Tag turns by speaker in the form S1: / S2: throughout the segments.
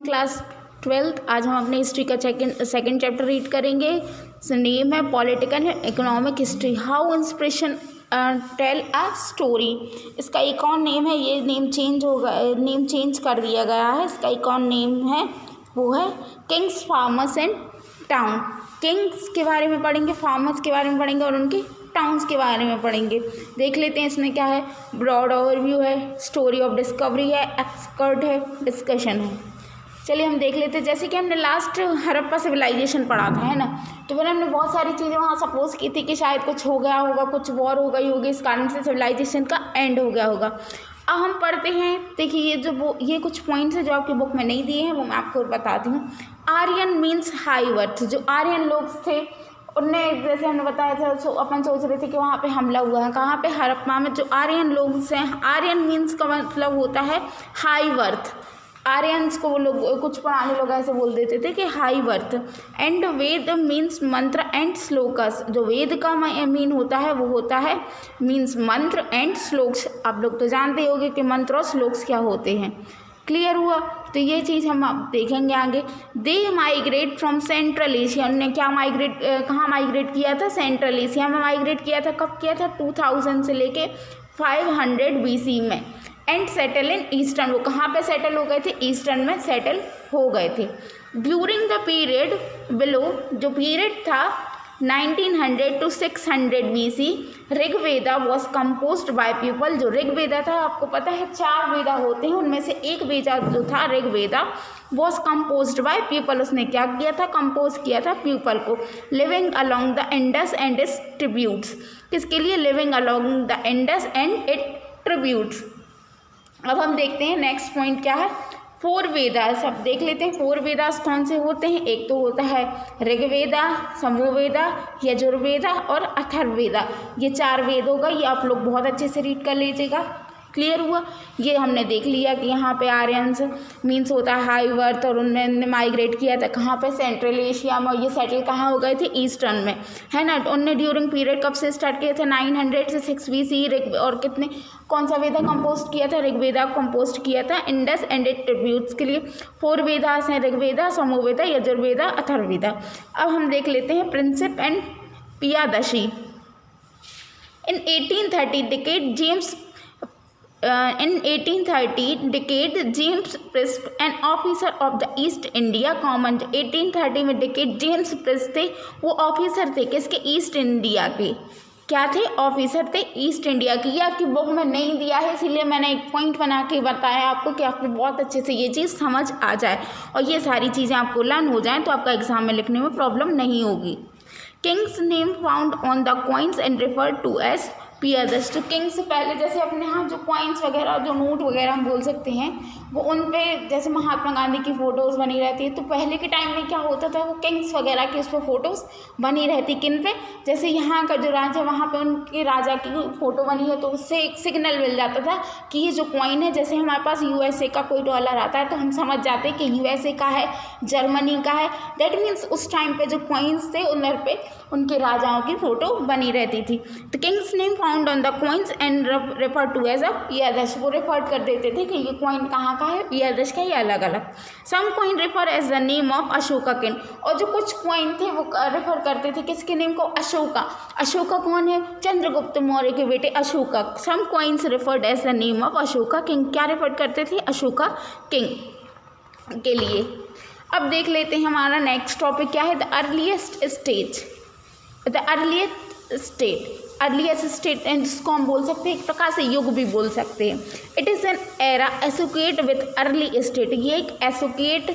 S1: Class 12th। आज हम अपने हिस्ट्री का सेकंड चैप्टर रीड करेंगे। नेम है political economic history, how inspiration tell a story. इसका एक और नेम है, ये नेम चेंज कर दिया गया है। इसका एक और नेम है, वो है Kings, farmers and town. Kings के बारे में पढ़ेंगे, फार्मर्स के बारे में पढ़ेंगे और उनके टाउन्स के बारे में पढ़ेंगे। देख लेते हैं इसमें क्या है। ब्रॉड ओवरव्यू है, स्टोरी ऑफ डिस्कवरी है, एक्सकर्ट है, डिस्कशन है। चलिए हम देख लेते हैं। जैसे कि हमने लास्ट हड़प्पा सिविलाइजेशन पढ़ा था, है ना, तो फिर हमने बहुत सारी चीज़ें वहाँ सपोज की थी कि शायद कुछ हो गया होगा, कुछ वॉर हो गई होगी, इस कारण से सिविलाइजेशन का एंड हो गया होगा। अब हम पढ़ते हैं। देखिए ये कुछ पॉइंट्स हैं जो आपकी बुक में नहीं दिए हैं, वो मैं आपको बताती हूँ। Aryan means high worth. जो आर्यन लोग थे उनने, जैसे हमने बताया था, अपन सोच रहे थे कि वहाँ पे हमला हुआ है। कहाँ पे? हड़प्पा में। जो आर्यन लोग हैं, आर्यन मीन्स का मतलब होता है हाई वर्थ। आर्यंस को वो लोग, कुछ पुराने लोग ऐसे बोल देते थे कि high worth. And Veda means mantra and shlokas. जो वेद का मीन होता है वो होता है मीन्स मंत्र एंड श्लोक्स। आप लोग तो जानते होंगे कि मंत्र और श्लोक्स क्या होते हैं। क्लियर हुआ? तो ये चीज़ हम आप देखेंगे आगे। They migrate from central Asia. उन्होंने क्या कहाँ माइग्रेट किया था? सेंट्रल एशिया में माइग्रेट किया था। कब किया था? 2000 से लेके 500 BC में। And settle in eastern. वो कहाँ पे सेटल हो गए थे? ईस्टर्न में सेटल हो गए थे। ड्यूरिंग द पीरियड बिलो, जो पीरियड था 1900 to 600 BC, Rigveda was composed by people. जो ऋग्वेदा था, आपको पता है 4 वेदा होते हैं, उनमें से एक वेदा जो था Rigveda was composed by people. उसने क्या किया था? कंपोज किया था पीपल को। Living along the Indus and it's tributes. किसके लिए? Living along the Indus and it tributes. अब हम देखते हैं नेक्स्ट पॉइंट क्या है। 4 वेदास। अब देख लेते हैं 4 वेदास कौन से होते हैं। एक तो होता है ऋग्वेदा, सामवेदा, यजुर्वेदा और अथर्ववेदा। ये 4 वेद होगा। ये आप लोग बहुत अच्छे से रीड कर लीजिएगा। क्लियर हुआ? ये हमने देख लिया कि यहाँ पे आर्यंस मीन्स होता है हाई वर्थ, और उन्होंने माइग्रेट किया था कहाँ पे? सेंट्रल एशिया में। ये सेटल कहाँ हो गए थे? ईस्टर्न में, है ना। उनने ड्यूरिंग पीरियड कब से स्टार्ट किया था? 900 से 6 BC। और कितने, कौन सा वेदा कंपोस्ट किया था? ऋग्वेदा कंपोस्ट किया था इंडस एंड इट ट्रिब्यूट्स के लिए। 4 वेदास हैं, ऋग्वेदा, सामवेदा, यजुर्वेदा, अथर्ववेदा। अब हम देख लेते हैं Prinsep and Piyadasi. In 1830 decade James James Prinsep, an officer of the East India common. 1830 में डिकेड जेम्स प्रिस्ट थे, वो ऑफिसर थे किसके? ईस्ट इंडिया के। क्या थे? ऑफिसर थे ईस्ट इंडिया के। ये आपकी बुक में नहीं दिया है, इसीलिए मैंने एक पॉइंट बना के बताया आपको कि आपको बहुत अच्छे से ये चीज़ समझ आ जाए और ये सारी चीज़ें आपको लर्न हो जाएं, तो आपका एग्जाम में लिखने में प्रॉब्लम नहीं होगी। King's name found on the coins and referred to as Piyadasi. तो किंग से पहले, जैसे अपने यहाँ जो कॉइन्स वगैरह, जो नोट वगैरह हम बोल सकते हैं, वो उन पे जैसे महात्मा गांधी की फ़ोटोज़ बनी रहती है, तो पहले के टाइम में क्या होता था, वो किंग्स वगैरह की उस पर फ़ोटोज़ बनी रहती। किन पे? जैसे यहाँ का जो राजा, वहाँ पे उनके राजा की फ़ोटो बनी है, तो उससे एक सिग्नल मिल जाता था कि ये जो कॉइन है, जैसे हमारे पास USA का कोई डॉलर आता है तो हम समझ जाते हैं कि USA का है, जर्मनी का है। दैट मीन्स उस टाइम पे जो कॉइन्स थे उन पे उनके राजाओं की फ़ोटो बनी रहती थी। तो king's name found on the coins and refer to as a Piyadasi. वो रेफर कर देते थे कि ये कॉइन कहाँ का है, पियादश का, ये अलग अलग। Some coin refer as the name of Ashoka king. और जो कुछ कॉइन थे वो रेफर करते थे किसके नेम को? अशोका। अशोका कौन है? चंद्रगुप्त मौर्य के बेटे Ashoka. Some coins referred as the name of Ashoka king. क्या रेफर करते थे? अशोका किंग के लिए। अब देख लेते हैं हमारा नेक्स्ट टॉपिक क्या है। The earliest stage, the earliest state, जिसको हम बोल सकते हैं एक प्रकार से युग भी बोल सकते हैं। It is an era associate with early state. ये एक एसोसिएट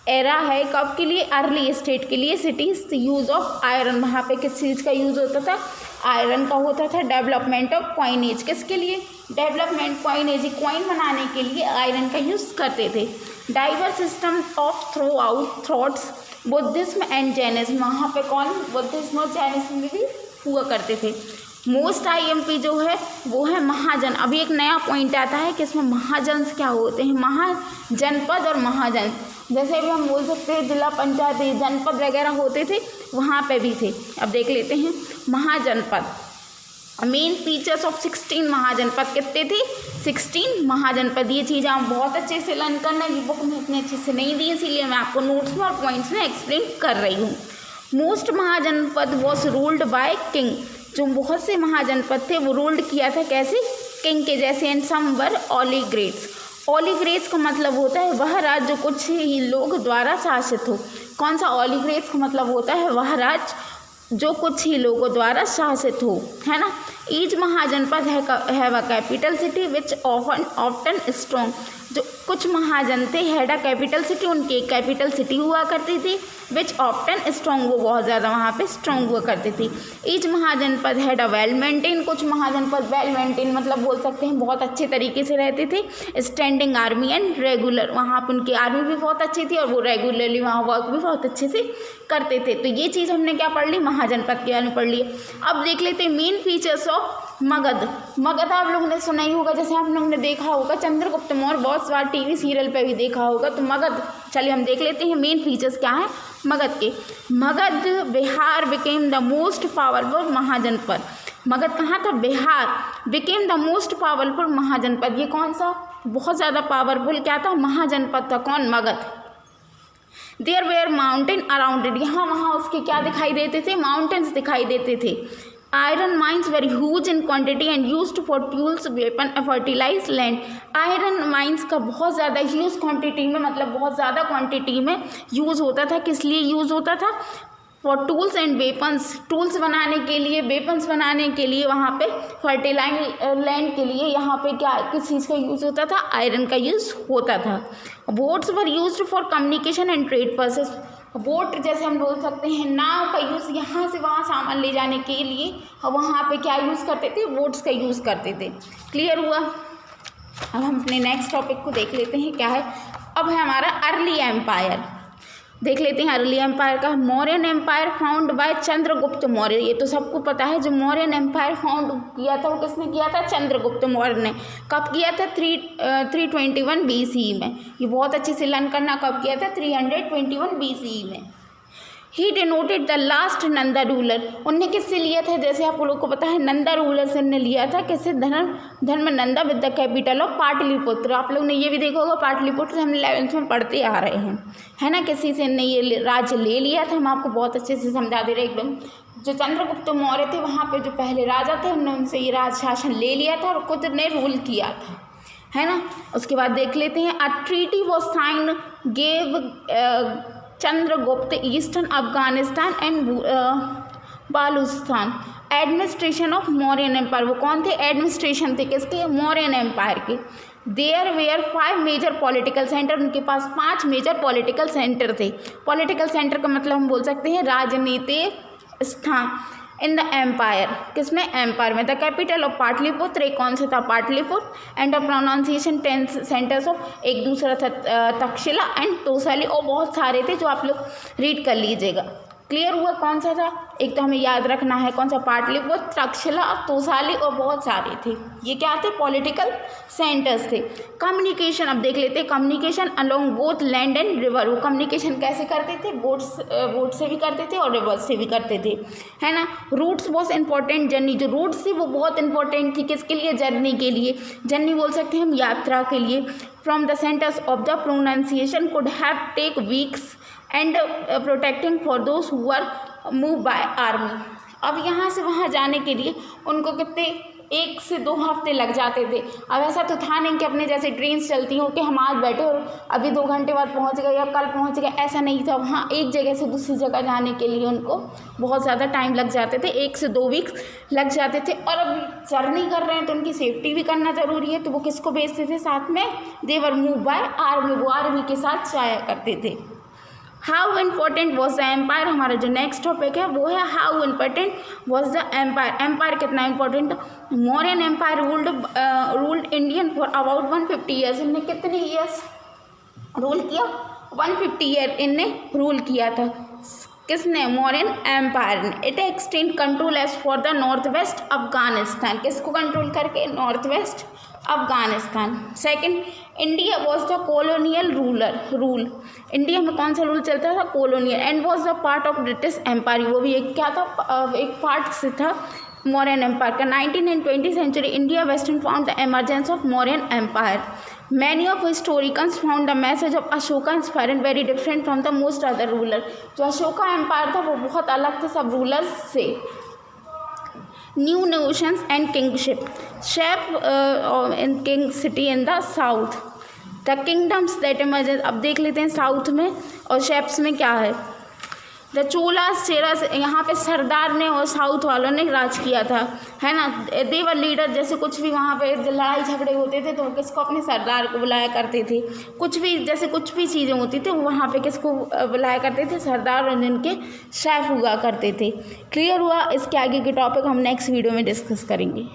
S1: एरा है कब के लिए? अर्ली स्टेट के लिए। सिटीज यूज ऑफ आयरन, वहाँ पे किस चीज़ का यूज़ होता था? आयरन का होता था। डेवलपमेंट ऑफ कॉइनेज, किसके लिए? डेवलपमेंट कॉइनेज, कॉइन बनाने के लिए आयरन का यूज़ करते थे। Diverse system of through out thoughts, Buddhism and Jainism. वहाँ पे कौन? बुद्धिज्म और जैनिज्म में भी हुआ करते थे। मोस्ट IMP जो है वो है महाजन। अभी एक नया पॉइंट आता है कि इसमें महाजन क्या होते हैं? महाजनपद और महाजन, जैसे भी हम बोल सकते हैं जिला पंचायत, जनपद वगैरह होते थे, वहाँ पे भी थे। अब देख लेते हैं महाजनपद। मेन फीचर्स ऑफ 16 महाजनपद कितने थे? 16 महाजनपद। ये चीज़ आप बहुत अच्छे से लर्न करना है, ये बुक में इतने अच्छे से नहीं दी, इसीलिए मैं आपको नोट्स में और पॉइंट्स में एक्सप्लेन कर रही हूँ। Most mahajanapada was ruled by king. जो बहुत से महाजनपद थे वो रूल्ड किया था कैसे? किंग के जैसे। एंड सम वर ओलिग्रेट्स। ओलिग्रेट्स का मतलब होता है वह राज्य जो कुछ ही लोग द्वारा शासित हो। कौन सा? ओलिग्रेट्स का मतलब होता है वह राज्य जो कुछ ही लोगों द्वारा शासित हो, है ना। Each mahajanapada have a capital city which often strong. जो कुछ महाजन थे हैड अ कैपिटल सिटी, उनकी एक कैपिटल सिटी हुआ करती थी, विच ऑफ्टन स्ट्रॉन्ग, वो बहुत ज़्यादा वहाँ पे स्ट्रॉन्ग हुआ करती थी। Each mahajanapada had a well maintain. कुछ महाजनपद वेल मेंटेन मतलब बोल सकते हैं बहुत अच्छे तरीके से रहते थे। स्टैंडिंग आर्मी एंड रेगुलर, वहाँ पर उनकी आर्मी भी बहुत अच्छी थी और वो रेगुलरली वहाँ वर्क भी बहुत अच्छे से करते थे। तो ये चीज़ हमने क्या पढ़ ली? महाजनपद के बारे में पढ़ ली। अब देख लेते हैं main features of Magadh. Magadh आप लोगों ने सुना ही होगा, जैसे आप लोगों ने देखा होगा चंद्रगुप्त मौर्य, बहुत बार टीवी सीरियल पे भी देखा होगा। तो मगध, चलिए हम देख लेते हैं मेन फीचर्स क्या है मगध के। Magadha Bihar became the most powerful mahajanapada. Magadha कहाँ था? Bihar. Became the most powerful mahajanapada, ये कौन सा बहुत ज़्यादा पावरफुल क्या था? महाजनपद था। कौन? Magadh. There were mountain around it. यहाँ वहाँ उसके क्या दिखाई देते थे? माउंटेन्स दिखाई देते थे। Iron mines very huge in quantity and used for tools weapon fertilize land. Iron mines का बहुत ज़्यादा ह्यूज क्वांटिटी में, मतलब बहुत ज़्यादा क्वांटिटी में यूज़ होता था। किस लिए यूज़ होता था? For tools and weapons, tools बनाने के लिए, वेपन्स बनाने के लिए, वहाँ पे फर्टिलाइज लैंड के लिए यहाँ पे क्या किस चीज़ का यूज़ होता था? आयरन का यूज़ होता था। Boats were used for communication and trade purposes. Boat जैसे हम बोल सकते हैं नाव का यूज़ यहाँ से वहाँ सामान ले जाने के लिए, वहाँ पे क्या यूज़ करते थे? बोट्स का यूज़ करते थे। क्लियर हुआ? अब हम अपने नेक्स्ट टॉपिक को देख लेते हैं क्या है। अब है हमारा अर्ली एम्पायर। देख लेते हैं अर्ली एम्पायर का। Mauryan empire found by Chandragupta Maurya. ये तो सबको पता है, जो मौर्यन एम्पायर फाउंड किया था वो किसने किया था? चंद्रगुप्त मौर्य ने। कब किया था? 321 BCE में। ये बहुत अच्छे से लर्न करना, कब किया था? 321 BCE में। He denoted the last Nanda ruler. उनने किससे लिया था? जैसे आप लोगों को पता है नंदा रूलर से उन्होंने लिया था। किससे? धर्म Nanda with the capital of Pataliputra. आप लोग ने ये भी देखा होगा, पाटलिपुत्र हम 11th में पढ़ते आ रहे हैं, है ना। किसी से ने ये राज्य ले लिया था, हम आपको बहुत अच्छे से समझा दे रहे एकदम। जो चंद्रगुप्त मौर्य थे वहाँ पे जो पहले राजा थे उन्होंने उनसे ये राज शासन ले लिया था और खुद ने रूल किया था, है ना। उसके बाद देख लेते हैं a treaty was sign gave Chandragupta eastern Afghanistan and Baluchistan administration of Mauryan empire. वो कौन थे? एडमिनिस्ट्रेशन थे किसके? मौर्यन एम्पायर के। There were 5 major political centre. उनके पास 5 मेजर पॉलिटिकल सेंटर थे। पॉलिटिकल सेंटर का मतलब हम बोल सकते हैं राजनीतिक स्थान इन द एम्पायर। किसमें? एम्पायर में। द कैपिटल ऑफ पाटलिपुत्र, एक कौन सा था? Pataliputra. And the pronunciation 10 centres of, एक दूसरा था तक्षशिला एंड तोसाली, और बहुत सारे थे जो आप लोग रीड कर लीजिएगा। क्लियर हुआ? कौन सा था? एक तो हमें याद रखना है कौन सा? पाटलिपुत्र, तक्षशिला, तोसाली और बहुत सारे थे। ये क्या थे? पॉलिटिकल सेंटर्स थे। कम्युनिकेशन अब देख लेते हैं। Communication along both land and river. वो कम्युनिकेशन कैसे करते थे? बोट से भी करते थे और रिवर से भी करते थे, है ना। रूट्स बहुत इंपॉर्टेंट, जर्नी जो रूट्स थी वो बहुत इंपॉर्टेंट थी। किसके लिए? जर्नी के लिए। जर्नी बोल सकते हैं हम यात्रा के लिए। From the centres of the pronunciation could have take weeks and protecting for those who are move by army. अब यहाँ से वहाँ जाने के लिए उनको कितने 1 से 2 हफ्ते लग जाते थे। अब ऐसा तो था नहीं कि अपने जैसे ट्रेन्स चलती हों कि हम आज बैठे और अभी 2 घंटे बाद पहुँच गए या कल पहुँच गए, ऐसा नहीं था। वहाँ एक जगह से दूसरी जगह जाने के लिए उनको बहुत ज़्यादा टाइम लग जाते थे, 1 से 2 वीक्स लग जाते थे। और अब जर्नी कर रहे हैं तो उनकी सेफ्टी भी करना ज़रूरी है, तो वो किसको भेजते थे साथ में? देवर मूव बाय आर्मी, वो आर्मी के साथ जाया करते थे। How important was the empire. हमारा जो नेक्स्ट टॉपिक है वो है how important was the empire. Empire कितना important? Mauryan empire ruled Indian for about 150 years. इनने कितने ईयर्स रूल किया? 150 ईयर इनने रूल किया था। किसने? मौर्यन एम्पायर ने। It extend control as for the north west Afghanistan. किसको कंट्रोल करके? North west Afghanistan. Second, India was the colonial rule. India में कौन सा रूल चलता था? Colonial. And was the part of British empire. वो भी एक क्या था? एक पार्ट से था मौर्यन एम्पायर का 19th and 20th century India Western found the emergence of Mauryan Empire. Many of historians found the message of Ashoka inspired very different from the most other ruler. जो अशोका एम्पायर था वो बहुत अलग थे सब रूलर्स से. New notions and kingship shape in king city in the south. The kingdoms that emerged. अब देख लेते हैं साउथ में और शेप्स में क्या है. द चोलास चेरास यहाँ पे सरदार ने और साउथ वालों ने राज किया था, है ना. देवर लीडर जैसे कुछ भी वहाँ पे लड़ाई झगड़े होते थे तो किसको अपने सरदार को बुलाया करते थे. कुछ भी जैसे कुछ भी चीज़ें होती थी वहाँ पे किसको बुलाया करते थे, सरदार और जिनके शेफ हुआ करते थे. क्लियर हुआ. इसके आगे के टॉपिक हम नेक्स्ट वीडियो में डिस्कस करेंगे.